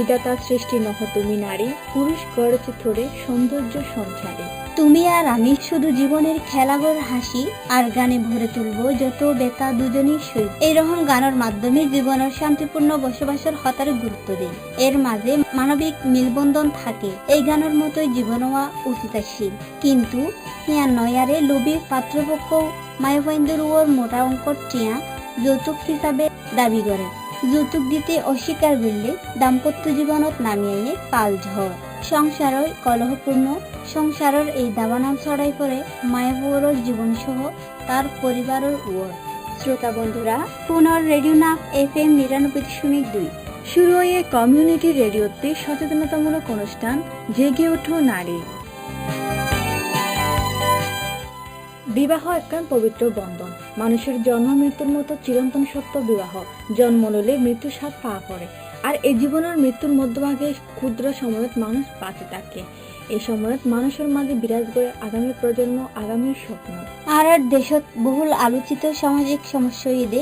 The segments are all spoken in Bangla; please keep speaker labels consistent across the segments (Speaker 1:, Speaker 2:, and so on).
Speaker 1: বিধাতার সৃষ্টি নহ তুমি নারী, পুরুষ গড়েছে থরে সৌন্দর্য সংসারে।
Speaker 2: তুমি আর আমি শুধু জীবনের খেলাঘর হাসি আর গানে ভরে তুলবো যত বেতা দুজনেই সই। এইরকম গানের মাধ্যমে জীবনের শান্তিপূর্ণ বসবাসের হতারে গুরুত্ব দেয়। এর মাঝে মানবিক মিলবন্ধন থাকে। এই গানের মতোই জীবন হওয়া উচিতশীল। কিন্তু হিয়া নয়ারে লোভী পাত্রপক্ষ মায়াবৈন্দুর ওর মোটা অঙ্কর টিয়া যৌতুক হিসাবে দাবি করে। যৌতুক দিতে অস্বীকার করলে দাম্পত্য জীবনত নামিয়ে পাল ঝড়। সংসারই কলহপূর্ণ। সংসারের এই দাবানাম ছড়াই পড়ে মায়াবুয়ার জীবন সহ তার পরিবারের ওর। শ্রোতা বন্ধুরা, পুনর রেডিও নাফ FM ৯৯.২
Speaker 1: শুরু হয়ে কমিউনিটি রেডিওতে সচেতনতামূলক অনুষ্ঠান জেগে ওঠো নারী। বিবাহ একখান পবিত্র বন্ধন। মানুষের জন্ম মৃত্যুর মতো চিরন্তন সত্য বিবাহ। জন্ম লইলে মৃত্যুর স্বাদ পাওয়া পড়ে। আর এই জীবনের মৃত্যুর মধ্যভাগে ক্ষুদ্র সময়ত মানুষ বাঁচে থাকে। এই সময়ত মানুষের মাঝে বিরাজ করে আগামী প্রজন্ম, আগামীর স্বপ্ন।
Speaker 2: আর দেশত বহুল আলোচিত সামাজিক সমস্যা ঈদে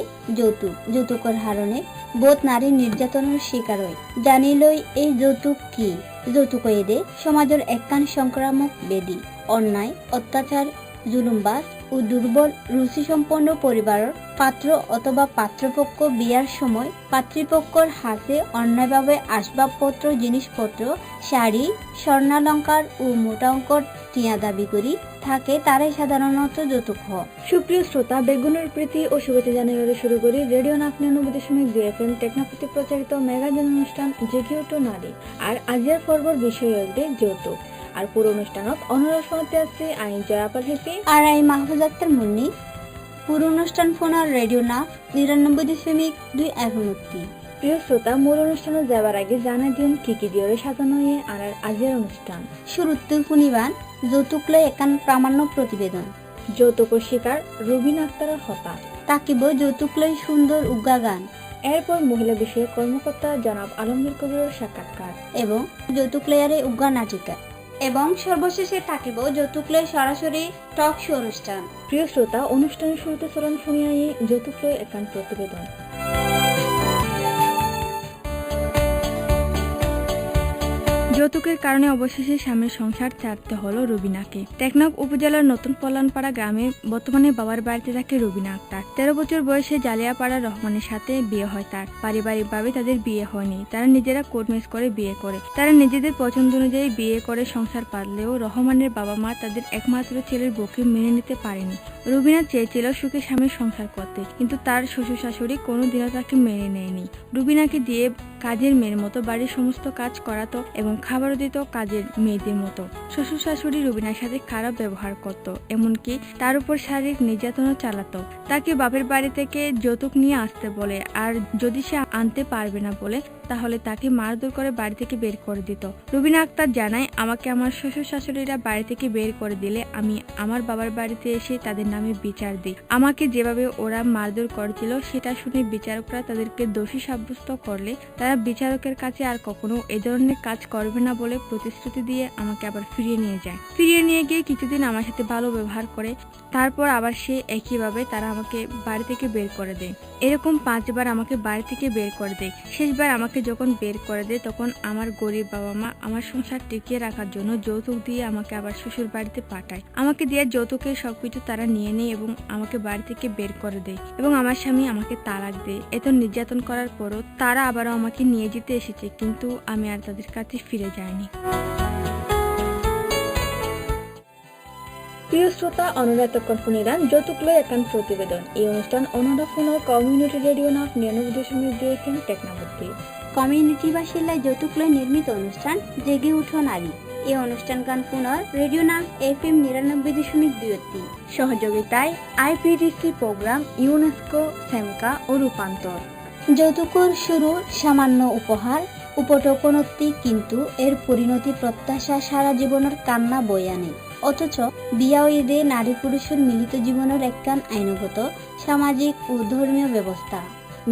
Speaker 2: যৌতুকের হারণে বোধ নারী নির্যাতনের শিকার হয়। জানিলই এই যৌতুক কি? যৌতুক ঈদে সমাজের একখান সংক্রামক ব্যাধি। অন্যায়, অত্যাচার, জুলুমবাজ ও দুর্বল রুচিসম্পন্ন পরিবারের পাত্র অথবা পাত্রপক্ষ বিয়ার সময় পাত্রীপক্ষের হাতে অন্যায়ভাবে আসবাবপত্র, জিনিসপত্র, শাড়ি, স্বর্ণালঙ্কার ও মোটা অঙ্কর টিয়া দাবি করি থাকে, তারাই সাধারণত যৌতুক হয়।
Speaker 1: সুপ্রিয় শ্রোতা, বেগুনের প্রীতি ও শুভেচ্ছা জানিয়ে শুরু করি রেডিও নাফ ৯৯.২ FM টেকনাফতে প্রচারিত মেগাজিন অনুষ্ঠান জেগে ওঠো নারী। আর আজির পর্বর বিষয় হইতে যৌতুক। আর পুরো অনুষ্ঠানত অনুরোধ শোনাতে আসছে আইন জয়াপাল হেপি
Speaker 2: আর এই মাহফুজ আক্তার মুন্নি। পুরো অনুষ্ঠান ফোনার রেডিও নাফ ৯৯.২ FM।
Speaker 1: প্রিয় শ্রোতা, মূল অনুষ্ঠানে যাবার আগে জানাই দিন কি কি দিয়ে সাজানো হয়ে আর আজির অনুষ্ঠান
Speaker 2: শুরুতে শুনিবান যৌতুক লয় একান প্রামাণ্য প্রতিবেদন।
Speaker 1: যৌতুক শিকার রুবিন আক্তারের হতা।
Speaker 2: তাকিব যৌতুক লয় সুন্দর উগা গান।
Speaker 1: এরপর মহিলা বিষয়ক কর্মকর্তা জনাব আলমগীর কবিরের সাক্ষাৎকার
Speaker 2: এবং যৌতুক লয়ারে উগা নাটিকা। এবং সর্বশেষে থাকিব যৌতুক লয় সরাসরি টক শো অনুষ্ঠান।
Speaker 1: প্রিয় শ্রোতা, অনুষ্ঠানের শুরুতে চরণ শুনিয়ে যৌতুক লয় একান প্রতিবেদন। যৌতুকের কারণে অবশেষে স্বামীর সংসার ছাড়তে হলো রুবিনাকে। টেকনাফ উপজেলার নতুন পল্লানপাড়া গ্রামে বর্তমানে বাবার বাড়িতে থাকে রুবিনা আক্তার। 13 বছর বয়সে জালিয়াপাড়া রহমানের সাথে বিয়ে হয় তার। পারিবারিকভাবে তাদের বিয়ে হয়নি, তারা নিজেরা কোর্ট ম্যারেজ করে বিয়ে করে। তারা নিজেদের পছন্দ অনুযায়ী বিয়ে করে সংসার পাতলেও রহমানের বাবা মা তাদের একমাত্র ছেলের বউকে মেনে নিতে পারেনি। রুবিনা চেয়েছিল সুখে স্বামীর সংসার করতে, কিন্তু তার শ্বশুর শাশুড়ি কোনোদিনও তাকে মেনে নেয়নি। রুবিনাকে দিয়ে কাজের মেয়ের মতো বাড়ির সমস্ত কাজ করাতো এবং খাবারও দিত কাজের মেয়েদের মতো। শ্বশুর শাশুড়ি রুবিনার সাথে খারাপ ব্যবহার করত, এমনকি তার উপর শারীরিক নির্যাতনও চালাতো। তাকে বাপের বাড়ি থেকে যৌতুক নিয়ে আসতে বলে, আর যদি সে আনতে পারবে না বলে তাহলে তাকে মারধর করে বাড়ি থেকে বের করে দিত। রুবিনা আক্তার জানায়, আমাকে আমার শ্বশুর শাশুড়িরা বাড়ি থেকে বের করে দিলে আমি আমার বাবার বাড়িতে এসে তাদের নামে বিচার দিই। আমাকে যেভাবে ওরা মারধর করেছিল সেটা শুনে বিচারকরা তাদেরকে দোষী সাব্যস্ত করলে তারা বিচারকের কাছে আর কখনো এ ধরনের কাজ করবে না বলে প্রতিশ্রুতি দিয়ে আমাকে আবার ফিরিয়ে নিয়ে যায়। ফিরিয়ে নিয়ে গিয়ে কিছুদিন আমার সাথে ভালো ব্যবহার করে, তারপর আবার সে একইভাবে তারা আমাকে বাড়ি থেকে বের করে দেয়। এরকম 5 বার আমাকে বাড়ি থেকে বের করে দেয়। শেষবার আমাকে যখন বের করে দেয় তখন আমার গরিব বাবা মা আমার সংসার টিকিয়ে রাখার জন্য যৌতুক দিয়ে আমাকে আবার শ্বশুর বাড়িতে পাঠায়। আমাকে দিয়ে যৌতুকের সবকিছু তারা নিয়ে নেয় এবং আমাকে বাড়ি থেকে বের করে দেয় এবং আমার স্বামী আমাকে তালাক দেয়। এত নির্যাতন করার পরও তারা আবারও আমাকে নিয়ে যেতে এসেছে, কিন্তু আমি আর তাদের কাছে ফিরে যাইনি। প্রিয় শ্রোতা, অনুরাধকর শুনিলেন যৌতুক লয় একান প্রতিবেদন। এই অনুষ্ঠান অনুরাধক কমিউনিটি রেডিও নাফ ৯৯.২ FM টেকনাফতে
Speaker 2: কমিউনিটি বাসিন্দায় যৌতুক লয় নির্মিত অনুষ্ঠান জেগে উঠো নারী। এই অনুষ্ঠান গান পুনর রেডিও নাফ FM ৯৯.২ সহযোগিতায় IPDC প্রোগ্রাম, ইউনেস্কো, সেমকা ও রূপান্তর। যৌতুকের শুরু সামান্য উপহার, উপটোকনতি, কিন্তু এর পরিণতি প্রত্যাশা সারা জীবনের কান্না বয়ে আনে। অথচ বিয়া ঈদে নারী পুরুষের মিলিত জীবনের একখান আইনগত, সামাজিক ও ধর্মীয় ব্যবস্থা।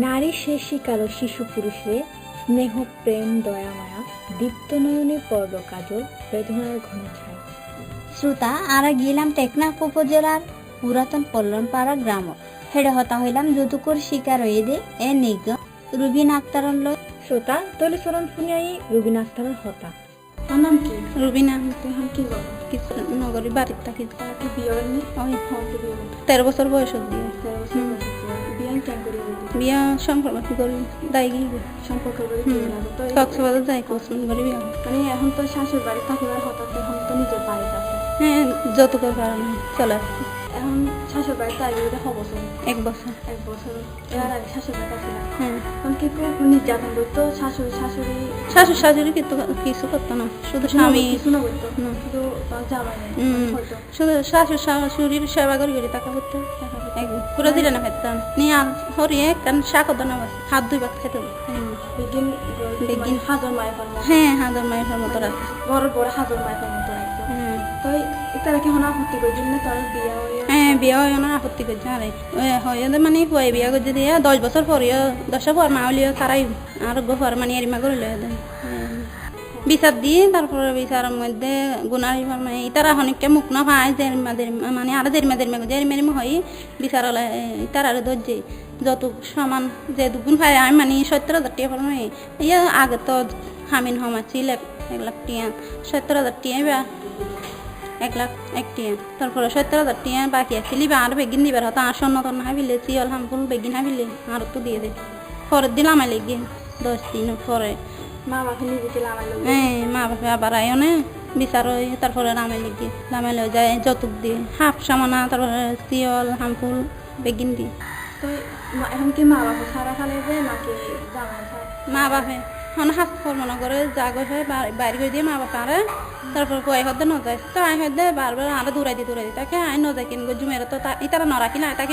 Speaker 1: নারী শেষ শিকার শিশু পুরুষে স্নেহ, প্রেম, দয়া মায়া, দীপ্ত নয়নে পর্ব কাজল, বেদনার ঘন ছায়া।
Speaker 2: শ্রোতা, আরা গেলাম টেকনাফ উপজেলার পুরাতন পল্লনপাড়া গ্রাম। হেডে হতা হইলাম যৌতুকের শিকার ঈদে এ নিগম রুবিনা আক্তার
Speaker 1: শ্রোতা তলিচরণ শুনিয়াই রুবিনা আক্তারের হতা। তার নাম কি?
Speaker 2: রুবিনা।
Speaker 1: তুই এখন কি করো?
Speaker 2: কিছু নগরী বাড়ির থাকি।
Speaker 1: কি বিয়ে হয়নি?
Speaker 2: ওই
Speaker 1: হতে বিয়ে
Speaker 2: 13 বছর বয়স দিয়ে
Speaker 1: 13 বছর বয়সে বিয়ে কেন করে
Speaker 2: বিয়া সম্পর্ক করি দায় গিয়ে
Speaker 1: সম্পর্ক করে বিয়ে লাগে তো
Speaker 2: কক্সবাজার যাই কোসমান করি বিয়া
Speaker 1: মানে এখন তো শাশুড় বাড়ি থাকিবার হঠাৎ এখন তো নিজের বাড়িতে আছে।
Speaker 2: হ্যাঁ যতটুকু কারণে চলে আসছি।
Speaker 1: এখন শাশুড় বাড়িতে আগে বছর
Speaker 2: 1 বছর।
Speaker 1: 1 বছর এর আগে শাশুড় বাড়িতে ছিল।
Speaker 2: হ্যাঁ
Speaker 1: এখন কি খুব নির্যাতন করতো শাশুড়ি
Speaker 2: শাশুড়ি কিছু করতো না, শুধু স্বামী
Speaker 1: কিছু না করতো শুধু জামাই হয়তো
Speaker 2: শুধু শাশুড়ির সেবা করি টাকা করতে পুরো দিলে না খাইতাম নিয়ে হরিয়ে কারণ শাক না বাস হাত 2 ভাত খেতে
Speaker 1: বেগিন হাজার মায়ের মতো।
Speaker 2: হ্যাঁ হাজার মায়ের মতো রাখে
Speaker 1: বড় বড় হাজার মায়ের মতো রাখতো। তো তারা কি হন আপত্তি করছেন না তার বিয়ে হয়ে?
Speaker 2: হ্যাঁ বিয়া হয় না আপত্তি করছে আর হয় মানে হয়ে বিয়া করছে দিয়ে 10 বছর পরেও 10 পর মা হলিও তারাই আর গোফর মানে এরিমা করে লয়ে দেন বিচার দিয়ে তারপরে বিচারের মধ্যে গুণারি মানে তারা অনেকটা মুখ না পায় যে মানে আরো দেরিমা হয় বিচার তার আরো ধরছে যত সমান যে দুগুণ পায় আমি মানে 70,000 টাকা পারো ইয়ে আগে তো হামিন হমা ছিল 1 লাখ টাকা 70,000 টাকা 1 লাখ 1 টাকা তারপরে 70,000 টাকা বাকি আসলে আর বেগিন দিবার হতো আর স্বর্ণ তো না বিলে চিয়ল হামফুল বেগিন হাবিলে আর তো দিয়ে দে পরের দিন আমার লেগে 10 দিন পরে
Speaker 1: মা বাপে নিজেকে লামাইলো।
Speaker 2: হ্যাঁ মা বাপে আবার আয়ো না বিচার তারপরে লামাইলে যায় যৌতুক দিয়ে হাফ সামানা তারপরে চিয়ল হামফুল বেগিন দিয়ে।
Speaker 1: তো এখন কি মা বাপে সারা খালে যায় নাকি জামাই খায়?
Speaker 2: মা বাপে হন হাত মনে করে জাগ হয়ে বাইরে করে দিয়ে মা বাপে আরে তারপর কয় হদ্দে ন যায় তো আই হদ্দে বারবার আরো দূরাই দি তাকে আই ন যায় কিনবো জুমের তো ইতারা ন রাখি না তাকে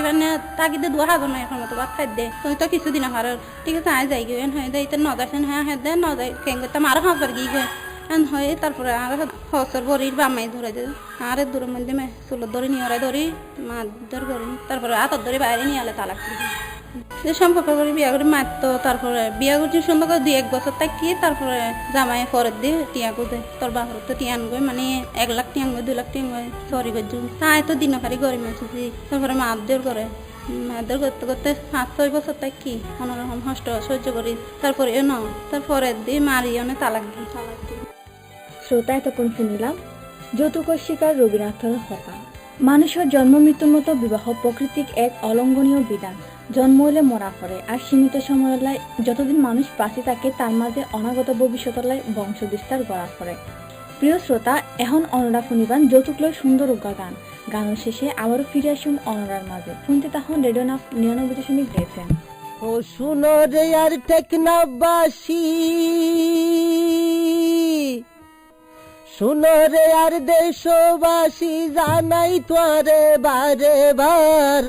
Speaker 2: তাকে দিয়ে 2,000 মায়ের মতো ভাত খাই দে তো কিছু দিন হার ঠিক আছে আই যাই গিয়ে হয়ে দেয় ইতার ন যাচ্ছেন হ্যাঁ হ্যাঁ ন যায় কেন করতাম আরো 5 গিয়ে গিয়ে হয়ে তারপরে আর হসর বড়ির বামাই ধরে দে আর দূরের মধ্যে চুলোর ধরে নিয়ে ধরি মা ধরে করি তারপরে হাতর ধরে বাইরে নিয়ে আলে তালাক সে সম্পর্ক করে বিয়া করে মারতো তারপরে বিয়া করছি সুন্দর করে 2-1 বছর থাকি তারপরে জামাই পরের দিয়ে টিয়া করে তোর বাপর তো টিয়ান গই মানে 1 লাখ টিয়ান গই 2 লাখ টিয়ান গই সরি করছু তাই তো দিনকারি গরিব মাসি তারপরে মারধর করে মারধর করতে করতে 5-6 বছর থাকি কোনোরকম কষ্ট সহ্য করি তারপরে তারপরে দিয়ে মারিও না তালাক দিই।
Speaker 1: শ্রোতা এতক্ষণ শুনিলাম যৌতুকের শিকার রুবিনা আক্তারের হতা। মানুষের জন্ম মৃত্যুর মতো বিবাহ প্রকৃতিক এক অলঙ্ঘনীয় বিধান। জন্ম হলে মরা পড়ে আর সীমিত সময়ের যতদিন মানুষ বাঁচি থাকে তার মাঝে অনাগত ভবিষ্যতের বংশ বিস্তার করা পড়ে। প্রিয় শ্রোতা এখন অনরা শুনিবান যৌতুক লয় সুন্দর উগা গানের শেষে আবারও ফিরে আসুন অনরার মাঝে শুনতে তখন রেডিও নাফ 99.8 FM।
Speaker 3: ও শুনো রে আর টেকনাফবাসী, শুনো রে আর দেশবাসী, জানাই তোরে বারে বার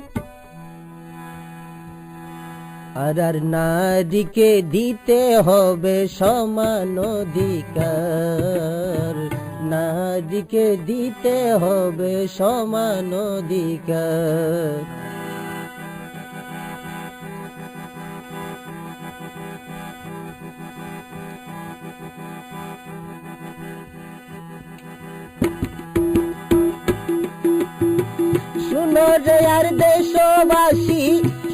Speaker 3: আর নারীকে দিতে হবে সমান অধিকার, নারীকে দিতে হবে সমান অধিকার। শুনো রে আর দেশবাসী,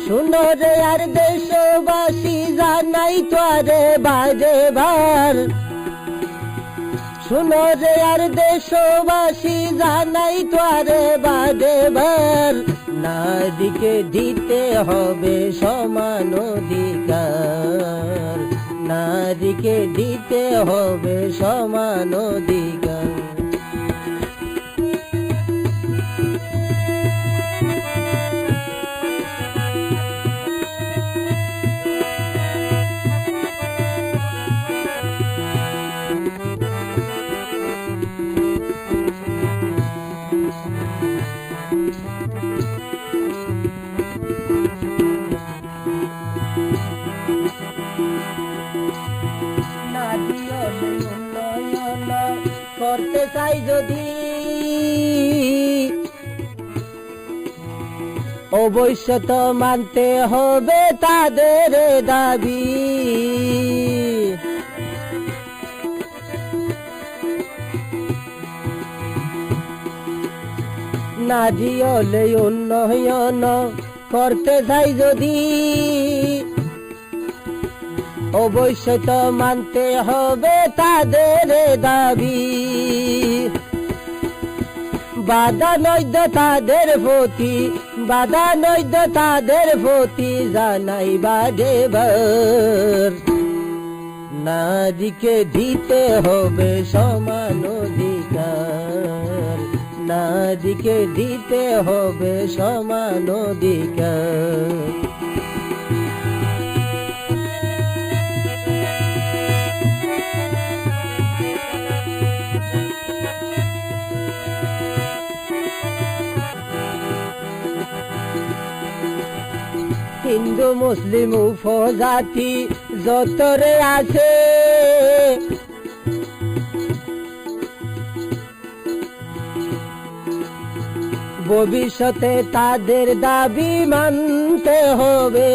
Speaker 3: শুনো রে আর দেশবাসী, জানাই তোরে বারে বার। শুনো রে আর দেশবাসী, জানাই তোরে বারে বার, নারীকে দিতে হবে সমান অধিকার, নারীকে দিতে হবে সমান অধিকার। করতে চাই যদি অবশ্য তো মানতে হবে তাদের দাবি, নারী হলে উন্নয়ন করতে চাই যদি অবশ্যই তো মানতে হবে তাদের দাবি। বাধা নৈদ্য তাদের প্রতি, বাধা নৈদ্য তাদের প্রতি জানাই বারেবার, নারীকে দিতে হবে সমান অধিকার, নারীকে দিতে হবে সমান অধিকার। হিন্দু মুসলিম উপজাতি যতরে আছে, ভবিষ্যতে তাদের দাবি মানতে হবে।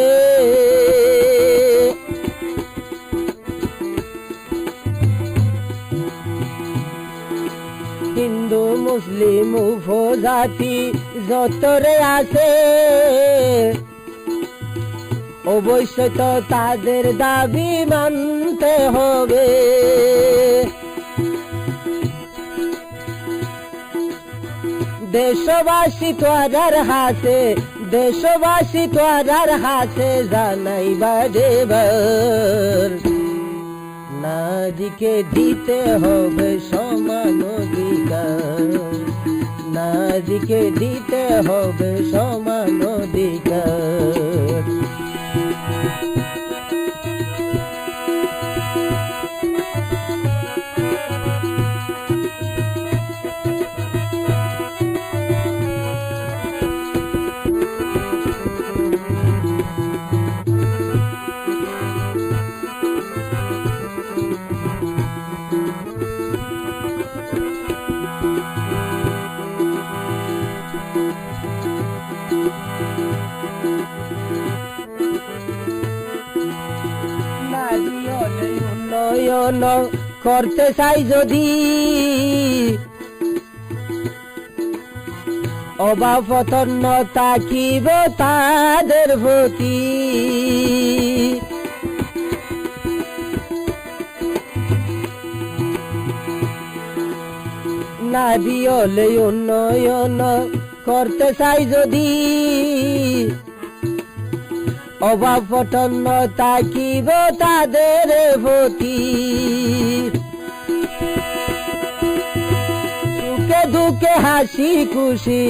Speaker 3: হিন্দু মুসলিম উপজাতি যতরে আছে, অবশ্যই তো তাদের দাবি মানতে হবে। দেশবাসী তোয়ার হাতে, দেশবাসী তোয়ার হাতে জানাই বারেবার, নারীকে দিতে হবে সমান অধিকার, নারীকে দিতে হবে সমান অধিকার। উন্নয়ন করতে চাই যদি, অভাবতন্ন তাকিব তাদের প্রতি। নারী হলে উন্নয়ন করতে চাই যদি, অভাবতন্ন তাকিব তাদের প্রতি। সুখে দুঃখে হাসি খুশি,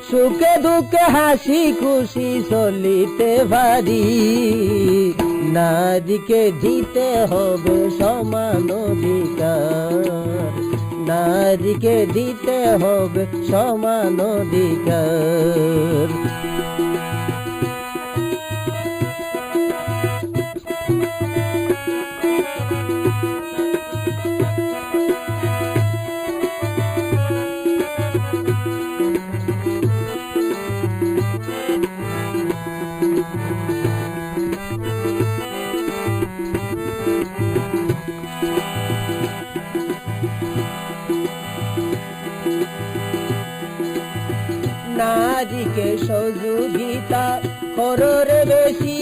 Speaker 3: সুখে দুঃখে হাসি খুশি চলিতে পারি, নারীকে দিতে হবে সমান অধিকার, নারীকে দিতে হবে সমান অধিকার। নারীকে সহযোগিতা কররে বেশি,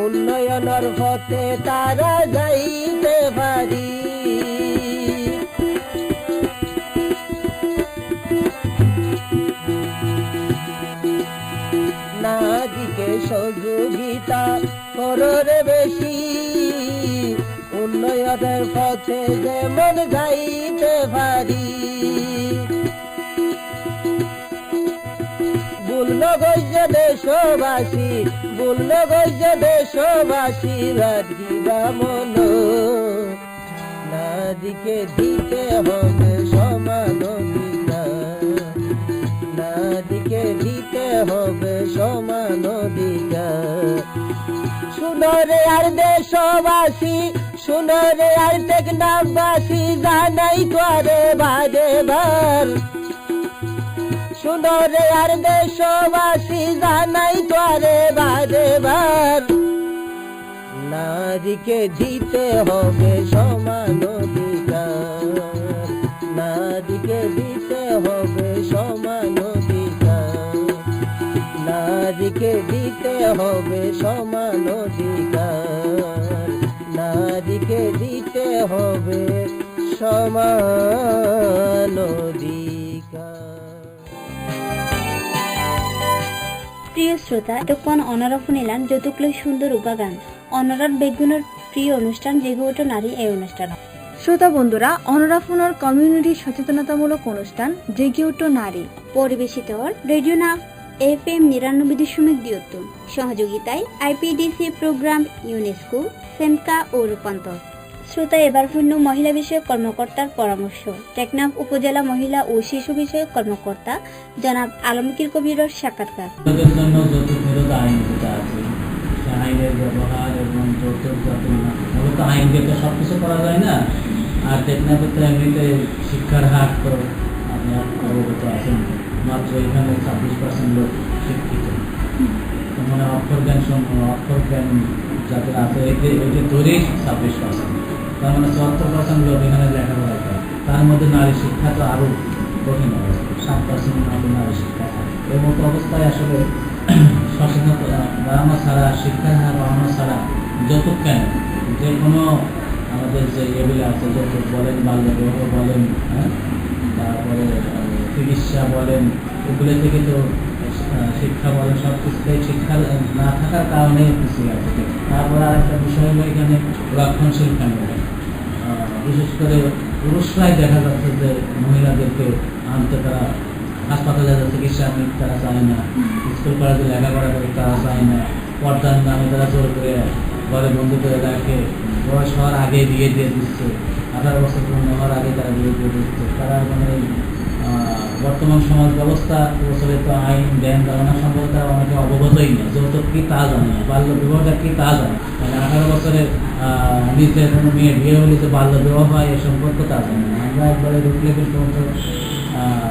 Speaker 3: উন্নয়নের পথে তারা যাইতে পারি। নারীকে সহযোগিতা কররে বেশি, উন্নয়নের পথে যেমন যাইতে পারি। ভুলল গইজ দেশবাসী, ভুলল গইজ দেশবাসী, রাধিবা মন, নারীকে দিতে হবে সমান অধিকার, নারীকে দিতে হবে সমান অধিকার। শুনরে আর দেশবাসী, শুনরে আর টেকনাফবাসী, জানাই তোরে বারে বার, শুনরে আর দেশবাসী, জানাই তোরে বারে বার, নারীকে দিতে হবে সমান অধিকার, নারীকে দিতে হবে সমান অধিকার, নারীকে দিতে হবে সমান অধিকার, নারীকে দিতে হবে সমান অধিকার।
Speaker 2: প্রিয় শ্রোতা, এতক্ষণ অনারা শুনিলেন যৌতুকলৈ সুন্দর উপাগান। অনারার বেগুনের প্রিয় অনুষ্ঠান জেগে ওঠো নারী এই অনুষ্ঠান।
Speaker 1: শ্রোতা বন্ধুরা, অনরাফোনার কমিউনিটি সচেতনতামূলক অনুষ্ঠান জেগে ওঠো নারী
Speaker 2: পরিবেশিত রেডিও নাম FM 99.2, সহযোগিতায় IPDC প্রোগ্রাম, ইউনেস্কো, সেমকা ও রূপান্তর। শ্রোতা, এবার শুনল মহিলা বিষয়ক কর্মকর্তার পরামর্শ। টেকনাফ উপজেলা মহিলা ও শিশু বিষয়ক কর্মকর্তা জনাব আলমগীর কবিরের সাক্ষাৎকার।
Speaker 4: যৌতুকের জন্য যৌতুক বিরোধ আইন যেটা আছে, সে আইনের ব্যবহার এবং যৌতুক যাতে মূলত আইন দিয়ে তো সব কিছু করা যায় না। আর টেকনাফে তো এমনিতে শিক্ষার হার তো আপনি অবগত আছেন, মাত্র এখানে 26% লোক শিক্ষিত। মানে অক্ষর জ্ঞান যাদের আছে এটি ধরেই 26%, তার মানে 74% লোক এখানে লেখাপড়া করে। তার মধ্যে নারী শিক্ষা তো আরও কঠিন অবস্থা, 7% মধ্যে নারী শিক্ষা। এর মতো অবস্থায় আসলে সচেতনতা বাড়ানো ছাড়া, শিক্ষার হার বাড়ানো ছাড়া যৌতুক কেন, যে কোনো আমাদের যে এগুলো আছে, যৌতুক বলেন, বাল্যবিবাহ বলেন, হ্যাঁ, তারপরে চিকিৎসা বলেন, এগুলো থেকে তো শিক্ষা বলেন, সব কিছুতেই শিক্ষা না থাকার কারণে পিছিয়ে আছে। তারপরে আরেকটা বিষয় হলো এখানে রক্ষণশীল ফ্যামিলি, বিশেষ করে পুরুষরাই দেখা যাচ্ছে যে মহিলাদেরকে আনতে, তারা হাসপাতালে চিকিৎসা নিতে তারা চায় না, স্কুল কলেজে লেখাপড়া করে তারা চায় না, পর্দার নামে তারা জোর করে ঘরে বন্ধু করে তাকে বয়স হওয়ার আগে বিয়ে দিয়ে দিচ্ছে, 18 বছর পূর্ণ হওয়ার আগে তারা বিয়ে দিয়ে দিচ্ছে। তারা মানে বর্তমান সমাজ ব্যবস্থা প্রচলিত আইন জ্ঞান ধারণা সম্পর্কে তারা অনেকে অবগতই না, যৌতুক কি তা জানে না, বাল্য বিবাহটা কি তা জানে, মানে 18 বছরের নিচে কোনো মেয়ে বিয়ে হলে যে বাল্য বিবাহ হয় এ সম্পর্কে তা জানে না। আমরা একবারে ঢুকলে কিন্তু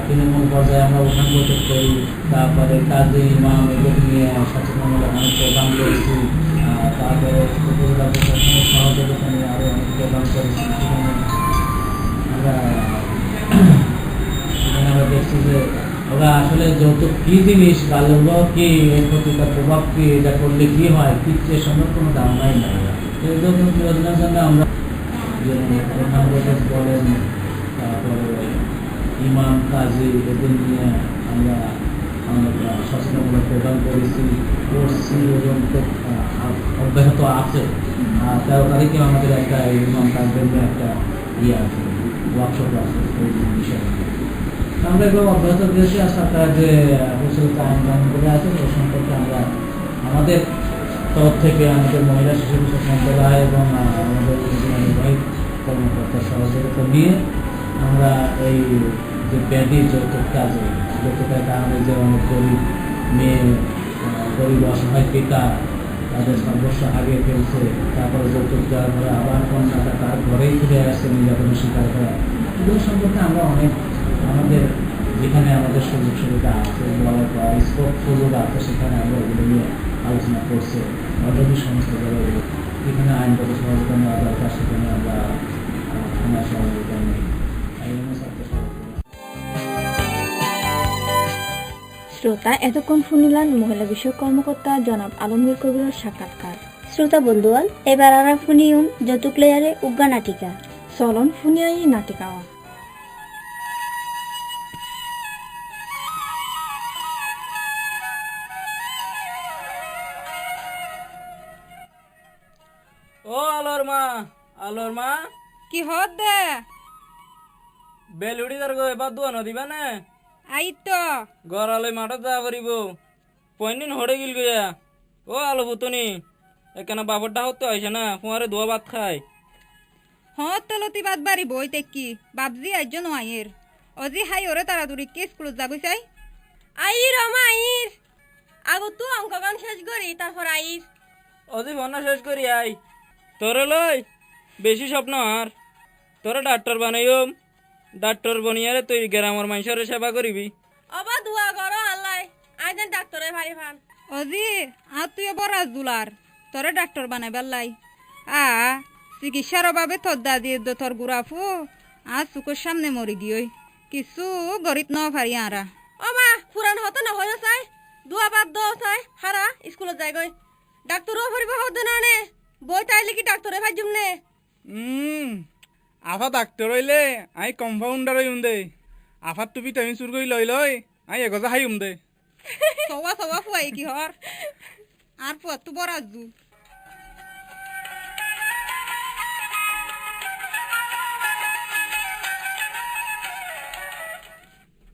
Speaker 4: তৃণমূল পর্যায়ে আমরা উঠান বৈঠক করি, তারপরে কাজী ইমাম এগুলো নিয়ে সচেতনমূলক অনেক প্রোগ্রাম করেছি, তারপরে উপজেলা প্রশাসনের সহযোগিতা নিয়ে আরও অনেক প্রোগ্রাম করেছি। আমরা দেখছি যে ওরা আসলে যৌতুক কী জিনিস, বাল্যবিবাহ কী, এর প্রতি তার প্রভাব কী, এটা করলে কী হয়, কি সে সম্পর্কে কোনো ধারণাই নাই। এই যৌতুক বিরোধের জন্য আমরা প্রধান বলেন, তারপরে ইমাম কাজী এদের নিয়ে আমরা অনেক সচেতনমূলক প্রোগ্রাম করেছি, করছি এবং অব্যাহত আছে। 13 তারিখে আমাদের একটা ইমাম কাজদের নিয়ে একটা আছে, ওয়ার্কশপ আছে এই বিষয়ে। আমরা এগুলো অব্যাহত দিয়েছি। আর সরকার যে প্রচলিত আইন কানুন করে আছে সে সম্পর্কে আমরা আমাদের তরফ থেকে আমাদের মহিলা শিশু বিষয়ক মন্ত্রণালয় এবং আমাদের নির্বাহী কর্মকর্তার সহযোগিতা নিয়ে আমরা এই যে ব্যাধি যৌতুক কাজে, যৌতুকের কারণে যে অনেক গরিব মেয়ে, গরিব অসহায় পিতা তাদের সর্বস্ব হারিয়ে ফেলছে, তারপরে যৌতুক দেওয়ার পরে আবার কন্যাটা তার ঘরেই ফিরে আসছে নির্যাতনের শিকার করা, এগুলো সম্পর্কে আমরা অনেক আমাদের যেখানে আমাদের সুযোগ সুবিধা আছে, স্কোপ সুযোগ আছে, সেখানে আমরা এগুলো নিয়ে আলোচনা করছি। অলরেডি সমস্ত জায়গায় যেখানে আইনগত সহযোগিতা নেওয়া দরকার সেখানে আমরা থানার সহযোগিতা নিই, আইনের সাথে
Speaker 1: শ্রোতা, এতক্ষণ শুনিলেন মহিলা বিষয়ক কর্মকর্তা জনাব আলমগীর কবিরের সাক্ষাৎকার।
Speaker 2: শ্রোতা বন্ধুয়াল, এবার আমরা শুনিউম যৌতুক লেয়ারে উগ্গা নাটিকা।
Speaker 1: চলন শুনিয়াই নাটিকা।
Speaker 4: ও আলোর মা
Speaker 1: কি হদ দে
Speaker 4: বেলুড়ি তার গো এবার দুয়া নদিবা না
Speaker 1: আইতো
Speaker 4: গড়ালে মাঠত যা করিব পয়নিন হড়ে গিল গিয়া। ও আলো পুতনি এখানে বাবরটা হতে হয়েছে না, কুয়ারে ধোয়া ভাত খায়।
Speaker 1: তলতি বাদ বাড়ি বই তেকি বাবজি আইজন আইয়ের অজি হাই ওরে তাড়াতাড়ি কি স্কুলত যাবি চাই আইর আমা আইর আগো তো অঙ্ক গান শেষ করি তারপর আইর
Speaker 4: অজি বন্যা শেষ করি আই। তোরে লই বেশি স্বপ্ন আর তোরে ডাক্তার বানাইম, ডাক্তার বনিয়ারে তুই গ্রামের মানুষের সেবা করিবি।
Speaker 1: অবা দুয়া করো আল্লাহ আইজন ডাক্তারে ভারি ফান অজি আর তুই বড় দুলার তোরে ডাক্তার বানাই বেলাই চিকিৎসার অভাবে তোর দাদি তোর গুড়াফু আর চুকুর সামনে মরি গিয়ে কিছু গরিব ন পারি আরা ও মা পুরান হতো না হয়ে চাই দুয়া বাদ দো চাই হারা
Speaker 5: স্কুলত যাই গই ডাক্তরও ভরিব হদে না নে বই তাইলে কি ডাক্তরে ভাইজুম নে
Speaker 6: আফা ডাক্তৰ হইলে আই কম্পাউণ্ডাৰ হইম দে আফাত টু ভিটামিন চুৰ কৰি লৈ আই এগজা খাইম দে
Speaker 5: সবা সবা ফুয়াই কি হর আর ফুয়া তো বড় আজু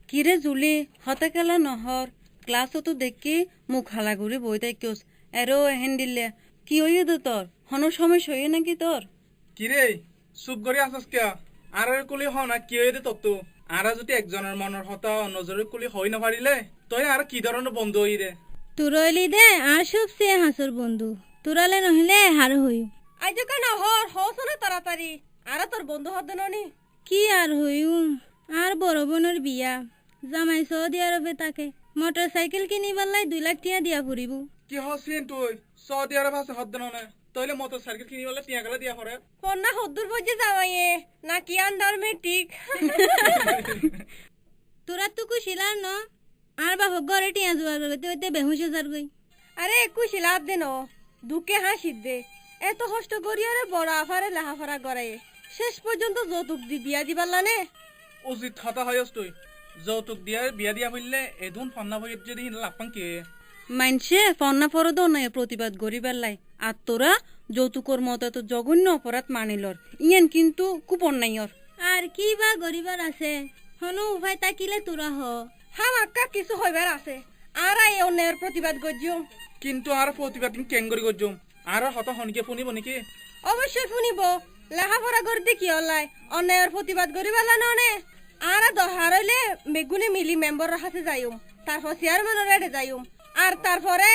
Speaker 5: কিরে জুলি হতে কেলা নহর ক্লাসতো দেখি মুখ হালা ঘুরে বই তাইকস এরো এহেন দিলে কি হইয়ে দে তোর হন সময় সইয়ে নাকি তোর
Speaker 6: কিরে চুপ কৰি আছস কিয় আৰু কলি হনা কি হৈ দে তত্তো আৰু যদি একজনৰ মনৰ হতা নজরে কলি হৈ নপাৰিলে তই আৰু কি ধৰণৰ বন্ধু হৈ দে
Speaker 2: তুরইলি দে আর সবচেয়ে হাসর বন্ধু তুরালে নহিলে হার হই
Speaker 5: আজ কেন হর হস না তাড়াতাড়ি আর তোর বন্ধু হদে ননি
Speaker 2: কি আর হইউ আর বড় বোনের বিয়া জামাই সৌদি আরবে তাকে মোটরসাইকেল কিনিবার লাই 2 লাখ টিয়া দিয়া ফুরিব
Speaker 6: কি হসিন তুই সৌদি আরব আছে হদ ননে তইলে মটর সাইকেল কিনিবলে টিয়া গলা দিয়া পৰে
Speaker 5: কন্যা হদ্দুর বজে যাওয়াইয়ে নাকি আন্ডার মেট্রিক
Speaker 2: তোরা তো কুশিলার ন আর বাপ ঘরে টিয়া জোয়ার করতে হইতে বেহুশ যার গই
Speaker 5: আরে কুশি লাভ দে ন দুকে হাসি দে এত কষ্ট করিয়ারে বড় আফারে লাহাফারা গড়াই শেষ পর্যন্ত যৌতুক দি বিয়া দিবার লানে
Speaker 6: উচিত হতা হয়স তুই যৌতুক দিয়ার বিয়া দিয়া বললে এধুন ফান্না ভইত যদি লাপাং কি
Speaker 5: মানছে ফন্না ফরদ নয় প্রতিবাদ গরিবার লাই আর তোরা যৌতুকর মতো তো জঘন্য অপরাধ মানিলর ইয়ান কিন্তু কুপন নাই ওর
Speaker 2: আর কি বা গরিবার আছে হনু উপায় তাকিলে তোরা হ
Speaker 5: হাম আক্কা কিছু হইবার আছে আর এই অন্যায়ের প্রতিবাদ গজ্জুম
Speaker 6: কিন্তু আর প্রতিবাদ কেং করি গজুম আর হতা হনিকে শুনিব নেকি
Speaker 5: অবশ্যই শুনিব লেখাপড়া করতে কি হলাই অন্যায়ের প্রতিবাদ গরিবার লানে আর দরকার হইলে বেগুনে মিলি মেম্বারের হাতে যাইম তারপর চেয়ারম্যানের রেডে যাইম আর তারপরে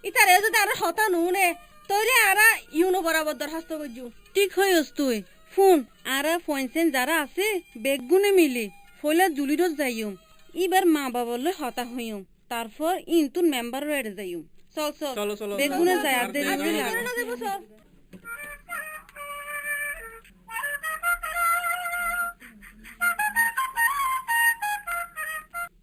Speaker 5: ইতারে যদি আর হতা নুনে তইলে আর ইউনো বরাবর দরখাস্ত করজু ঠিক হইস তুই ফোন আর ফোনসেন যারা আছে বেগুনে মিলি ফইলা জুলিরত যাইম এবার মা বাবালে হতা হইম তারপর ইনতুন মেম্বার রেডে যাইম চল চল
Speaker 6: চলো চলো
Speaker 5: বেগুনে যায় আর দেরি লাগে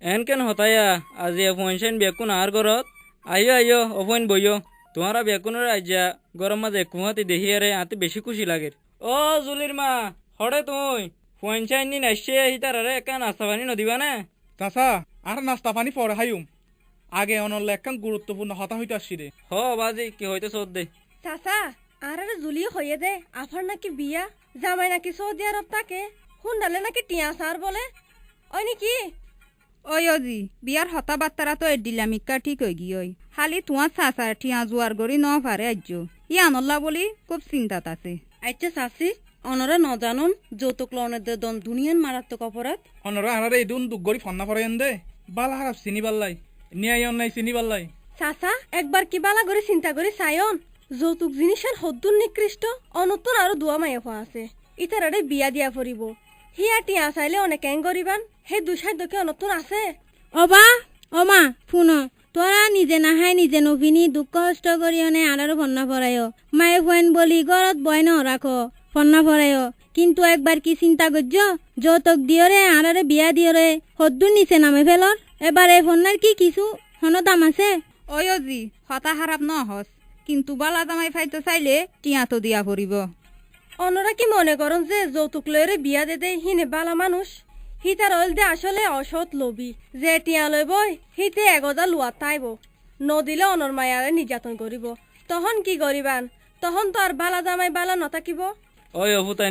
Speaker 7: এন কেন হতায়া আজি অপয়েন্টন বেকুন আর ঘরত আইও আইও অপয়েন্ট বইও তোমারা বেকুনের আইজা গরম মাঝে কুহাতে দেখি আরে আতে বেশি খুশি লাগে ও জুলির মা হরে তুই পয়েন্টাইন নিন আসছে হিতার আরে একা নাস্তা পানি নদিবা না
Speaker 6: চাচা আর নাস্তা পানি পরে খাইম আগে অনলে একখান গুরুত্বপূর্ণ হতা হইতে আসছি রে
Speaker 7: হ বাজি কি হইতে চোদ দে
Speaker 5: চাচা আর জুলিও হইয়ে দে আফার নাকি বিয়া জামাই নাকি সৌদি আরব থাকে হুন্ডালে নাকি টিয়া সার বলে ওই নাকি
Speaker 8: ওই অজি বিয়ার হতা বাত্তারা তো এডিলামিকা ঠিক হয়ে গিয়ে খালি তোমার চাচার ঠিয়া জোয়ার গড়ি ন পারে আজ্য ই আনল্লা বলি খুব চিন্তাত আছে
Speaker 5: আচ্ছা চাচি অনরা ন জানুন যৌতুক লনের দে দন দুনিয়ার মারাত্মক অপরাধ
Speaker 6: অনরা আনারে এদুন দুগরি ফান্না পরে দে বালা হারাপ চিনি পাল্লাই নিয়াই অন্যায় চিনি পাল্লাই
Speaker 5: চাচা একবার কি বালা করে চিন্তা করে চাইন যৌতুক জিনিসের হদ্দুর নিকৃষ্ট অনতুন আরো দুয়া মায়ে হওয়া আছে ইতারারে বিয়া দিয়া পড়িব হিয়া টিয়া চাইলে অনেক এং করিবান সেই দুসাধ্যকে অনতুন আছে
Speaker 2: অবা অমা শুনো তোরা নিজে নাহাই নিজে নভিনি দুঃখ কষ্ট করি অনে আনারও ফন্না ফরায় মায়ে ফোন বলি ঘরত বয় ন রাখো ফন্না ফরায় কিন্তু একবার কি চিন্তা করছ যৌতুক দিয়রে আনারে বিয়া দিয়রে হদ্দুর নিচে নামে ফেলর এবার এই ফন্নার কি কিছু হন দাম আছে
Speaker 8: ওই অজি হতা খারাপ ন হস কিন্তু বালা জামাই ফাইতে চাইলে টিয়া তো দিয়া পড়িব
Speaker 5: অনরা কি মনে করেন যে যৌতুক লয়েরে বিয়া দে দে হিনে বালা মানুষ হিতার অল দে আসলে অসৎ লোভী যে টিয়া লইব হিতে এগজা লুয়া তাইব নদিলে অনর মায়ারে নির্যাতন করিব তখন কি করিবান তখন তো আর বালা জামাই বালা নথাকিব
Speaker 7: ওই অভুতাই